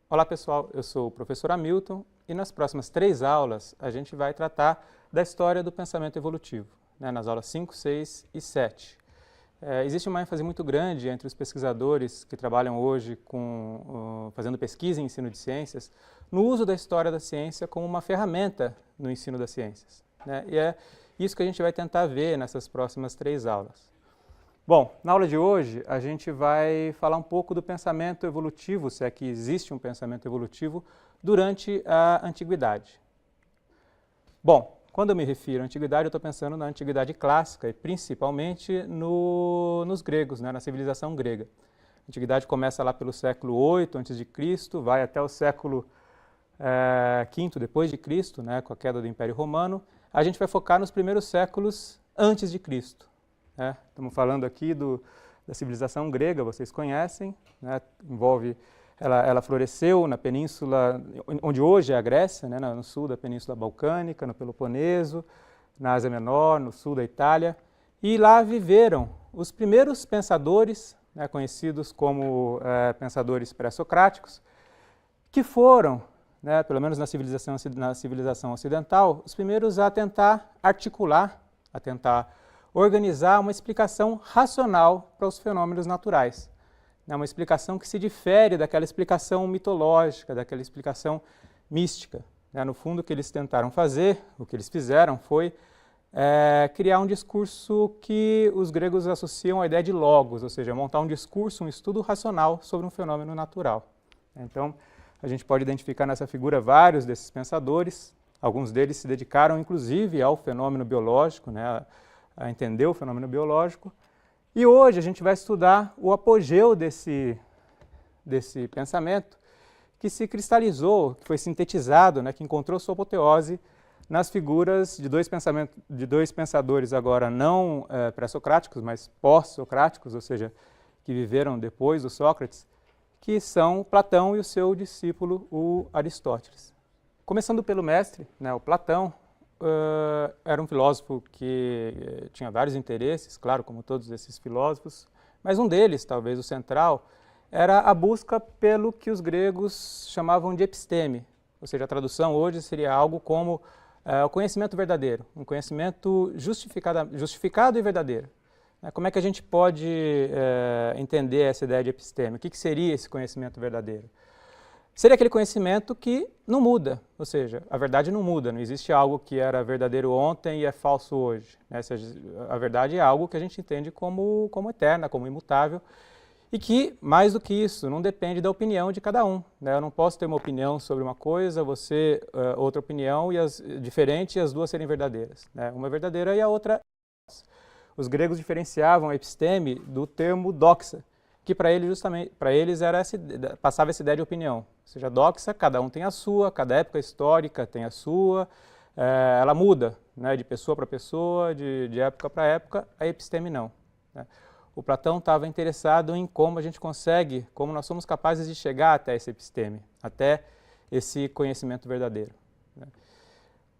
Olá pessoal, eu sou o professor Hamilton e nas próximas 3 aulas a gente vai tratar da história do pensamento evolutivo, nas aulas 5, 6 e 7. Existe uma ênfase muito grande entre os pesquisadores que trabalham hoje fazendo pesquisa em ensino de ciências no uso da história da ciência como uma ferramenta no ensino das ciências. E é isso que a gente vai tentar ver nessas próximas 3 aulas. Bom, na aula de hoje a gente vai falar um pouco do pensamento evolutivo, se é que existe um pensamento evolutivo, durante a Antiguidade. Bom, quando eu me refiro à Antiguidade, eu estou pensando na Antiguidade clássica e principalmente nos gregos, na civilização grega. A Antiguidade começa lá pelo século 8 a.C., vai até o século V depois de Cristo, com a queda do Império Romano. A gente vai focar nos primeiros séculos antes de Cristo. Estamos falando aqui da civilização grega, vocês conhecem, ela floresceu na península, onde hoje é a Grécia, no sul da Península Balcânica, no Peloponeso, na Ásia Menor, no sul da Itália, e lá viveram os primeiros pensadores, conhecidos como pensadores pré-socráticos, que foram, pelo menos na civilização ocidental, os primeiros a tentar articular, a tentar organizar uma explicação racional para os fenômenos naturais. Uma explicação que se difere daquela explicação mitológica, daquela explicação mística. No fundo, o que eles tentaram fazer, o que eles fizeram foi criar um discurso que os gregos associam à ideia de logos, ou seja, montar um discurso, um estudo racional sobre um fenômeno natural. Então, a gente pode identificar nessa figura vários desses pensadores, alguns deles se dedicaram inclusive ao fenômeno biológico, a entender o fenômeno biológico. E hoje a gente vai estudar o apogeu desse pensamento que se cristalizou, que foi sintetizado, que encontrou sua apoteose nas figuras de dois pensadores agora não pré-socráticos, mas pós-socráticos, ou seja, que viveram depois do Sócrates, que são Platão e o seu discípulo, o Aristóteles. Começando pelo mestre, o Platão, era um filósofo que tinha vários interesses, claro, como todos esses filósofos, mas um deles, talvez o central, era a busca pelo que os gregos chamavam de episteme, ou seja, a tradução hoje seria algo como o conhecimento verdadeiro, um conhecimento justificado e verdadeiro. Como é que a gente pode entender essa ideia de episteme? O que seria esse conhecimento verdadeiro? Seria aquele conhecimento que não muda, ou seja, a verdade não muda, não existe algo que era verdadeiro ontem e é falso hoje. A verdade é algo que a gente entende como eterna, como imutável, e que, mais do que isso, não depende da opinião de cada um. Eu não posso ter uma opinião sobre uma coisa, você outra opinião diferente e as duas serem verdadeiras. Uma é verdadeira e a outra é falsa. Os gregos diferenciavam a episteme do termo doxa, que para eles passava essa ideia de opinião. Ou seja, doxa, cada um tem a sua, cada época histórica tem a sua, ela muda de pessoa para pessoa, de época para época, a episteme não. O Platão estava interessado em como a gente consegue, como nós somos capazes de chegar até esse episteme, até esse conhecimento verdadeiro.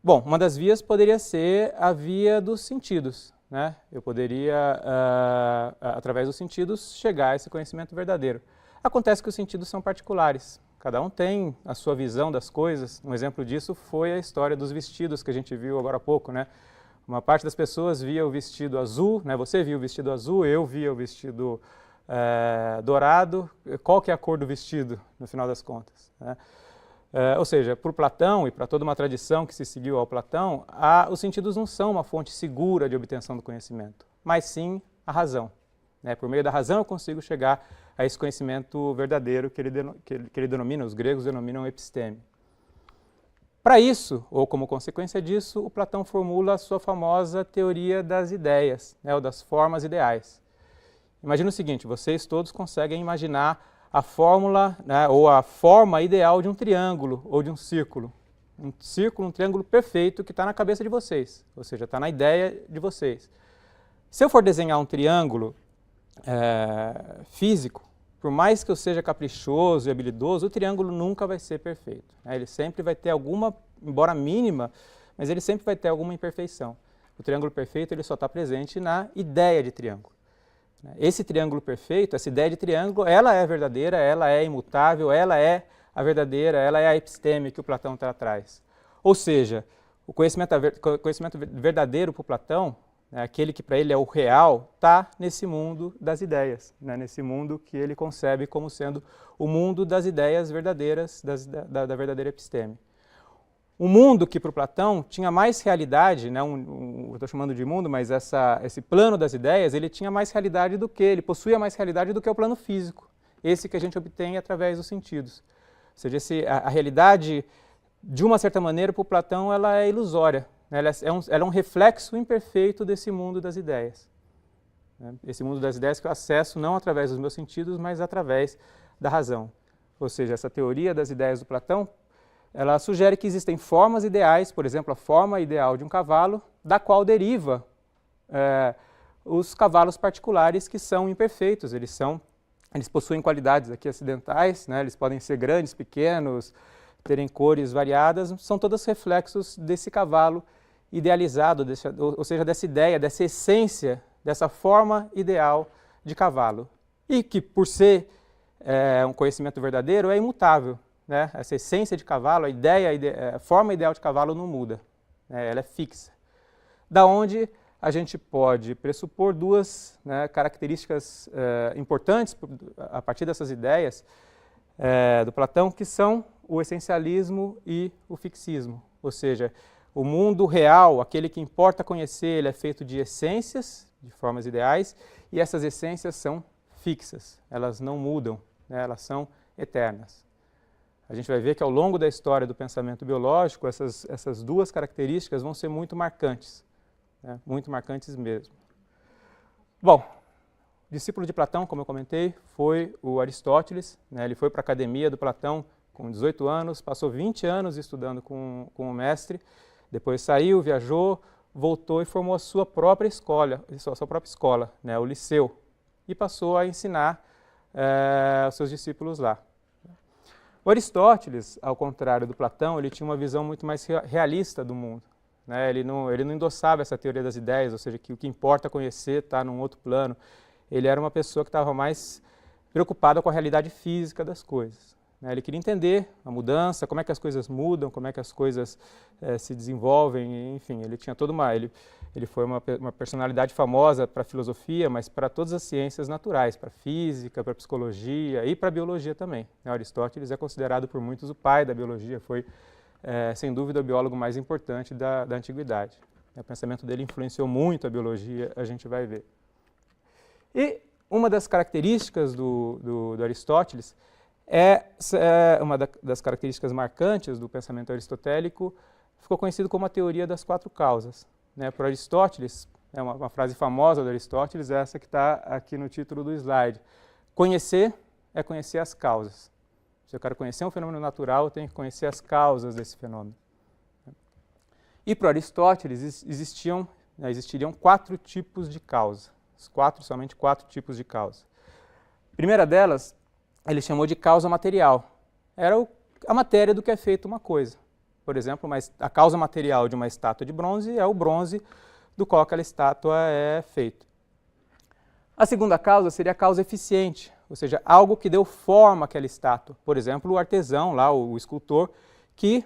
Bom, uma das vias poderia ser a via dos sentidos. Eu poderia, através dos sentidos, chegar a esse conhecimento verdadeiro. Acontece que os sentidos são particulares, cada um tem a sua visão das coisas. Um exemplo disso foi a história dos vestidos que a gente viu agora há pouco. Uma parte das pessoas via o vestido azul, você via o vestido azul, eu via o vestido dourado. Qual que é a cor do vestido, no final das contas? Ou seja, por Platão e para toda uma tradição que se seguiu ao Platão, os sentidos não são uma fonte segura de obtenção do conhecimento, mas sim a razão. Por meio da razão eu consigo chegar a esse conhecimento verdadeiro que ele denomina, os gregos denominam episteme. Para isso, ou como consequência disso, o Platão formula a sua famosa teoria das ideias, ou das formas ideais. Imagina o seguinte, vocês todos conseguem imaginar a fórmula, ou a forma ideal de um triângulo ou de um círculo. Um círculo, um triângulo perfeito que está na cabeça de vocês, ou seja, está na ideia de vocês. Se eu for desenhar um triângulo físico, por mais que eu seja caprichoso e habilidoso, o triângulo nunca vai ser perfeito. Ele sempre vai ter alguma, embora mínima, mas ele sempre vai ter alguma imperfeição. O triângulo perfeito ele só está presente na ideia de triângulo. Esse triângulo perfeito, essa ideia de triângulo, ela é verdadeira, ela é imutável, ela é a verdadeira, ela é a episteme que o Platão traz. Ou seja, o conhecimento verdadeiro para o Platão, né, aquele que para ele é o real, está nesse mundo das ideias, né, nesse mundo que ele concebe como sendo o mundo das ideias verdadeiras, da verdadeira episteme. Um mundo que para o Platão tinha mais realidade, né, eu estou chamando de mundo, mas esse plano das ideias, ele tinha mais realidade ele possuía mais realidade do que o plano físico, esse que a gente obtém através dos sentidos. Ou seja, a realidade, de uma certa maneira, para o Platão, ela é ilusória, né, ela é um reflexo imperfeito desse mundo das ideias. Né, esse mundo das ideias que eu acesso não através dos meus sentidos, mas através da razão. Ou seja, essa teoria das ideias do Platão, ela sugere que existem formas ideais, por exemplo, a forma ideal de um cavalo, da qual deriva os cavalos particulares que são imperfeitos. Eles possuem qualidades aqui acidentais, né? Eles podem ser grandes, pequenos, terem cores variadas, são todos reflexos desse cavalo idealizado, ou seja, dessa ideia, dessa essência, dessa forma ideal de cavalo. E que, por ser um conhecimento verdadeiro, é imutável. Né? Essa essência de cavalo, a forma ideal de cavalo não muda, né? Ela é fixa. Da onde a gente pode pressupor duas, né, características importantes a partir dessas ideias do Platão, que são o essencialismo e o fixismo. Ou seja, o mundo real, aquele que importa conhecer, ele é feito de essências, de formas ideais, e essas essências são fixas, elas não mudam, né? Elas são eternas. A gente vai ver que ao longo da história do pensamento biológico, essas duas características vão ser muito marcantes, né? Muito marcantes mesmo. Bom, o discípulo de Platão, como eu comentei, foi o Aristóteles, né? Ele foi para a academia do Platão com 18 anos, passou 20 anos estudando com o mestre, depois saiu, viajou, voltou e formou a sua própria escola, né? O Liceu, e passou a ensinar os seus discípulos lá. O Aristóteles, ao contrário do Platão, ele tinha uma visão muito mais realista do mundo, né? Ele não endossava essa teoria das ideias, ou seja, que o que importa conhecer está num outro plano. Ele era uma pessoa que estava mais preocupada com a realidade física das coisas, né? Ele queria entender a mudança, como é que as coisas mudam, como é que as coisas se desenvolvem, enfim, ele tinha toda ele foi uma personalidade famosa para a filosofia, mas para todas as ciências naturais, para a física, para a psicologia e para a biologia também. Aristóteles é considerado por muitos o pai da biologia, foi, sem dúvida, o biólogo mais importante da antiguidade. O pensamento dele influenciou muito a biologia, a gente vai ver. E uma das características do Aristóteles uma das características marcantes do pensamento aristotélico, ficou conhecido como a teoria das quatro causas. Né, para Aristóteles, uma frase famosa do Aristóteles, essa que está aqui no título do slide. Conhecer é conhecer as causas. Se eu quero conhecer um fenômeno natural, eu tenho que conhecer as causas desse fenômeno. E para Aristóteles existiriam 4 tipos de causa. Somente quatro tipos de causa. A primeira delas, ele chamou de causa material. Era a matéria do que é feita uma coisa. Por exemplo, a causa material de uma estátua de bronze é o bronze do qual aquela estátua é feita. A segunda causa seria a causa eficiente, ou seja, algo que deu forma àquela estátua. Por exemplo, o artesão, lá, o escultor, que,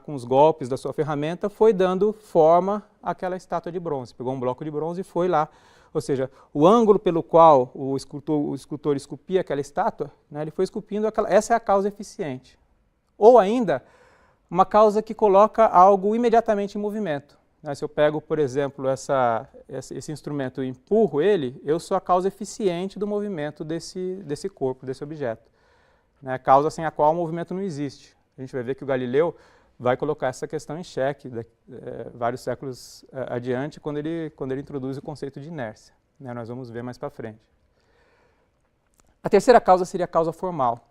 com os golpes da sua ferramenta, foi dando forma àquela estátua de bronze. Pegou um bloco de bronze e foi lá. Ou seja, o ângulo pelo qual o escultor esculpia aquela estátua, né, ele foi esculpindo essa é a causa eficiente. Ou ainda, uma causa que coloca algo imediatamente em movimento. Se eu pego, por exemplo, esse instrumento e empurro ele, eu sou a causa eficiente do movimento desse corpo, desse objeto. A causa sem a qual o movimento não existe. A gente vai ver que o Galileu vai colocar essa questão em xeque vários séculos adiante, quando ele introduz o conceito de inércia. Nós vamos ver mais para frente. A terceira causa seria a causa formal.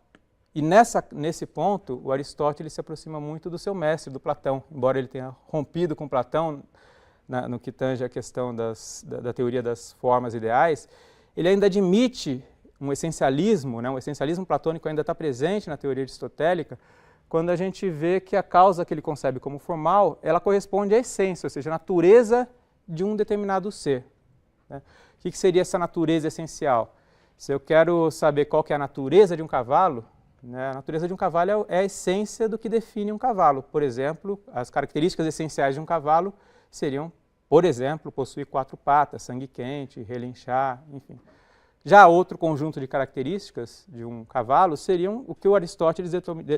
E nesse ponto, o Aristóteles se aproxima muito do seu mestre, do Platão. Embora ele tenha rompido com Platão no que tange a questão da teoria das formas ideais, ele ainda admite um essencialismo, um essencialismo platônico ainda está presente na teoria aristotélica, quando a gente vê que a causa que ele concebe como formal, ela corresponde à essência, ou seja, à natureza de um determinado ser. O que seria essa natureza essencial? Se eu quero saber qual que é a natureza de um cavalo, né? A natureza de um cavalo é a essência do que define um cavalo. Por exemplo, as características essenciais de um cavalo seriam, por exemplo, possuir 4 patas, sangue quente, relinchar, enfim. Já outro conjunto de características de um cavalo seriam o que o Aristóteles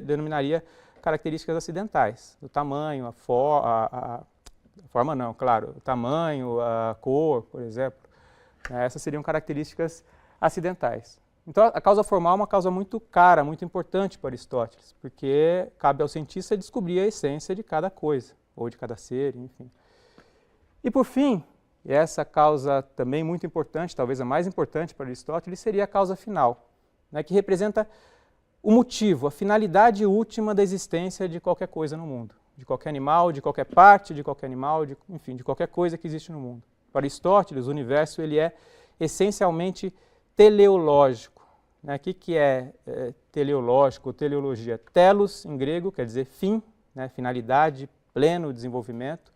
denominaria características acidentais, o tamanho, a forma não, claro, o tamanho, a cor, por exemplo. Essas seriam características acidentais. Então, a causa formal é uma causa muito cara, muito importante para Aristóteles, porque cabe ao cientista descobrir a essência de cada coisa, ou de cada ser, enfim. E, por fim, e essa causa também muito importante, talvez a mais importante para Aristóteles, seria a causa final, né, que representa o motivo, a finalidade última da existência de qualquer coisa no mundo, de qualquer animal, de qualquer parte de qualquer animal, enfim, de qualquer coisa que existe no mundo. Para Aristóteles, o universo ele é essencialmente teleológico. O que é teleológico, teleologia? Telos, em grego, quer dizer fim, né, finalidade, pleno desenvolvimento.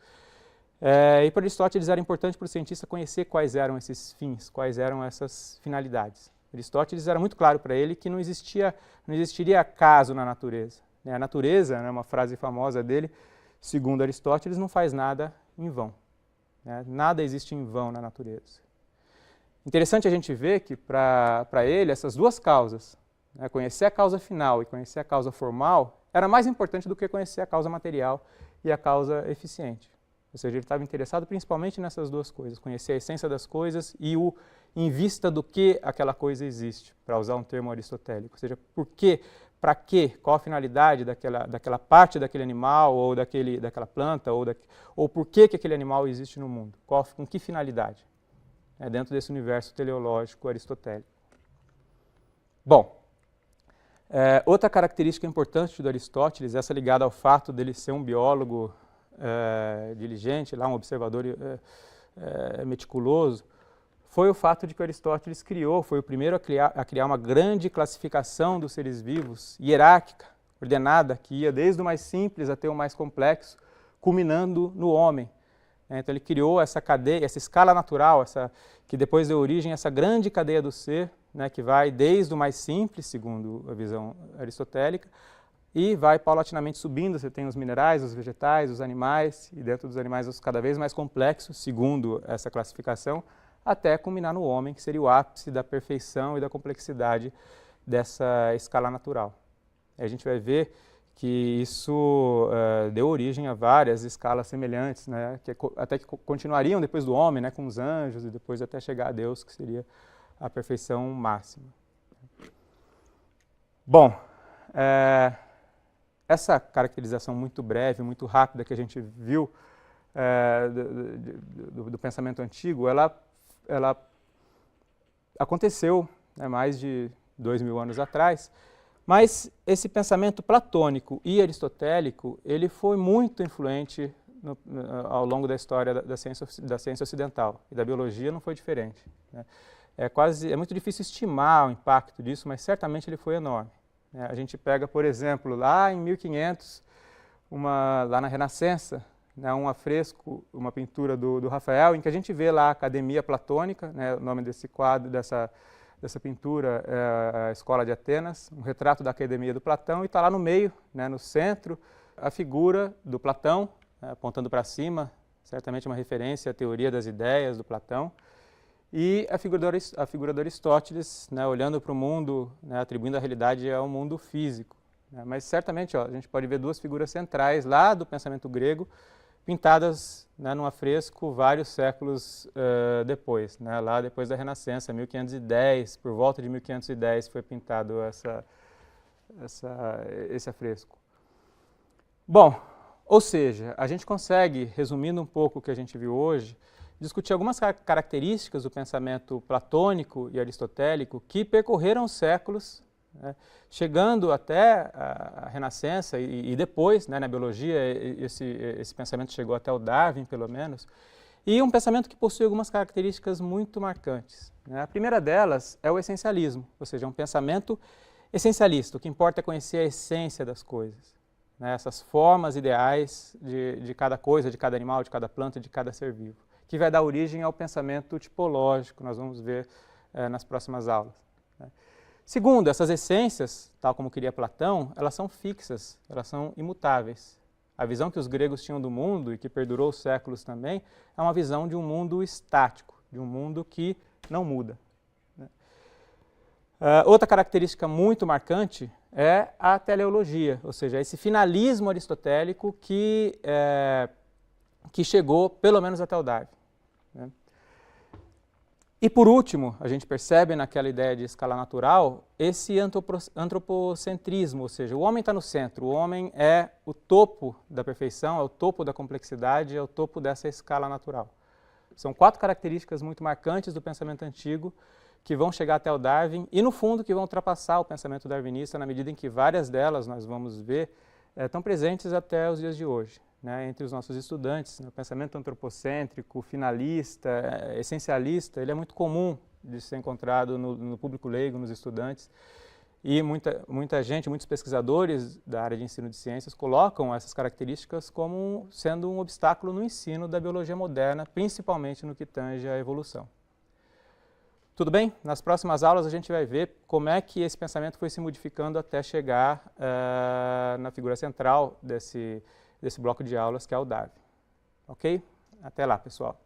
E para Aristóteles era importante para o cientista conhecer quais eram esses fins, quais eram essas finalidades. Aristóteles era muito claro para ele que não existiria acaso na natureza. A natureza, né, uma frase famosa dele, segundo Aristóteles, não faz nada em vão. Nada existe em vão na natureza. Interessante a gente ver que, para ele, essas duas causas, né, conhecer a causa final e conhecer a causa formal, era mais importante do que conhecer a causa material e a causa eficiente. Ou seja, ele estava interessado principalmente nessas duas coisas, conhecer a essência das coisas e o em vista do que aquela coisa existe, para usar um termo aristotélico. Ou seja, por quê, para quê, qual a finalidade daquela parte daquele animal ou daquela planta, ou por que aquele animal existe no mundo, com que finalidade, dentro desse universo teleológico aristotélico. Bom, outra característica importante do Aristóteles, essa ligada ao fato dele ser um biólogo diligente, um observador meticuloso, foi o fato de que Aristóteles foi o primeiro a criar uma grande classificação dos seres vivos, hierárquica, ordenada, que ia desde o mais simples até o mais complexo, culminando no homem. Então ele criou essa cadeia, essa escala natural, que depois deu origem a essa grande cadeia do ser, né, que vai desde o mais simples, segundo a visão aristotélica, e vai paulatinamente subindo. Você tem os minerais, os vegetais, os animais, e dentro dos animais os cada vez mais complexos, segundo essa classificação, até culminar no homem, que seria o ápice da perfeição e da complexidade dessa escala natural. A gente vai ver que isso deu origem a várias escalas semelhantes, né, até que continuariam depois do homem, né, com os anjos, e depois até chegar a Deus, que seria a perfeição máxima. Bom, essa caracterização muito breve, muito rápida que a gente viu do pensamento antigo, ela aconteceu, né, mais de 2000 anos atrás, mas esse pensamento platônico e aristotélico, ele foi muito influente ao longo da história da ciência ocidental, e da biologia não foi diferente, né? É muito difícil estimar o impacto disso, mas certamente ele foi enorme. A gente pega, por exemplo, lá em 1500, lá na Renascença, né, um afresco, uma pintura do Rafael, em que a gente vê lá a Academia Platônica, né, o nome desse quadro, dessa pintura é a Escola de Atenas, um retrato da Academia do Platão, e está lá no meio, né, no centro, a figura do Platão, apontando para cima, certamente uma referência à teoria das ideias do Platão, e a figura do Aristóteles, né, olhando para o mundo, né, atribuindo a realidade ao mundo físico. Mas certamente a gente pode ver duas figuras centrais lá do pensamento grego, pintadas, né, num afresco vários séculos depois, né, lá depois da Renascença, 1510, por volta de 1510 foi pintado esse afresco. Bom, ou seja, a gente consegue, resumindo um pouco o que a gente viu hoje, discutir algumas características do pensamento platônico e aristotélico que percorreram os séculos, né, chegando até a Renascença e depois, né, na biologia, esse pensamento chegou até o Darwin, pelo menos, e um pensamento que possui algumas características muito marcantes, né? A primeira delas é o essencialismo, ou seja, um pensamento essencialista. O que importa é conhecer a essência das coisas, né, essas formas ideais de cada coisa, de cada animal, de cada planta, de cada ser vivo, que vai dar origem ao pensamento tipológico, nós vamos ver nas próximas aulas, né? Segundo, essas essências, tal como queria Platão, elas são fixas, elas são imutáveis. A visão que os gregos tinham do mundo e que perdurou os séculos também é uma visão de um mundo estático, de um mundo que não muda. Outra característica muito marcante é a teleologia, ou seja, esse finalismo aristotélico que chegou pelo menos até o Darwin. Né? E por último, a gente percebe naquela ideia de escala natural esse antropocentrismo, ou seja, o homem está no centro, o homem é o topo da perfeição, é o topo da complexidade, é o topo dessa escala natural. São 4 características muito marcantes do pensamento antigo que vão chegar até o Darwin e, no fundo, que vão ultrapassar o pensamento darwinista na medida em que várias delas, nós vamos ver, estão presentes até os dias de hoje. Né, entre os nossos estudantes, o pensamento antropocêntrico, finalista, essencialista, ele é muito comum de ser encontrado no público leigo, nos estudantes, e muita gente, muitos pesquisadores da área de ensino de ciências colocam essas características como sendo um obstáculo no ensino da biologia moderna, principalmente no que tange à evolução. Tudo bem? Nas próximas aulas a gente vai ver como é que esse pensamento foi se modificando até chegar na figura central desse bloco de aulas, que é o Darwin. Ok? Até lá, pessoal.